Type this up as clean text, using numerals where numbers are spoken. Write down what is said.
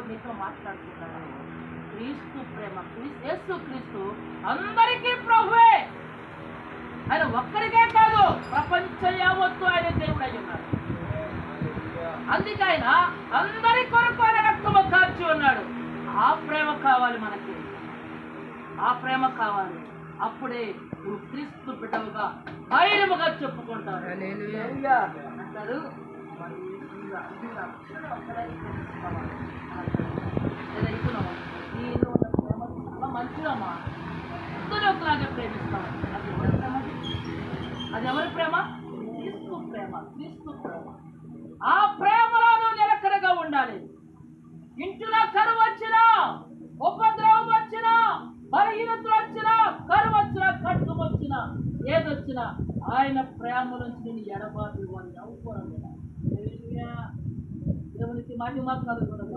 మీతో మాట్లాడుతున్నాను. క్రీస్తు ప్రేమ, యేసు క్రీస్తు అందరికీ ప్రభువే. ఆయన ఒక్కరికే కాదు, ప్రపంచ యావత్తు ఆయన దేవుడు అయి ఉన్నాడు. అందుకే ఆయన అందరి కొరకు ఆయన రక్తము కార్చి ఉన్నాడు. ఆ ప్రేమ కావాలి మనకి, ఆ ప్రేమ కావాలి. అప్పుడే నువ్వు క్రీస్తు బిడ్డలుగా ధైర్యముగా చెప్పుకుంటారు. అంటారు నీలో ఉన్న ప్రేమ చాలా మంచిదమ్మా, అందరూ ఒకలాగే ప్రేమిస్తాను. అది ఎవరి ప్రేమ? క్రీస్తు ప్రేమ, క్రీస్తు ప్రేమ. ఆ ప్రేమలో నువ్వు నిలకడగా ఉండాలి. ఇంటిలో కరువు వచ్చినా, ఉపద్రవం వచ్చినా, బలహీనతలు వచ్చినా, కరువు వచ్చినా, కట్టుకు వచ్చినా, ఏదొచ్చినా ఆయన ప్రేమ నుంచి నేను ఎడబాటు ఇవ్వాలి. దేవునికి మహిమ కలుగును.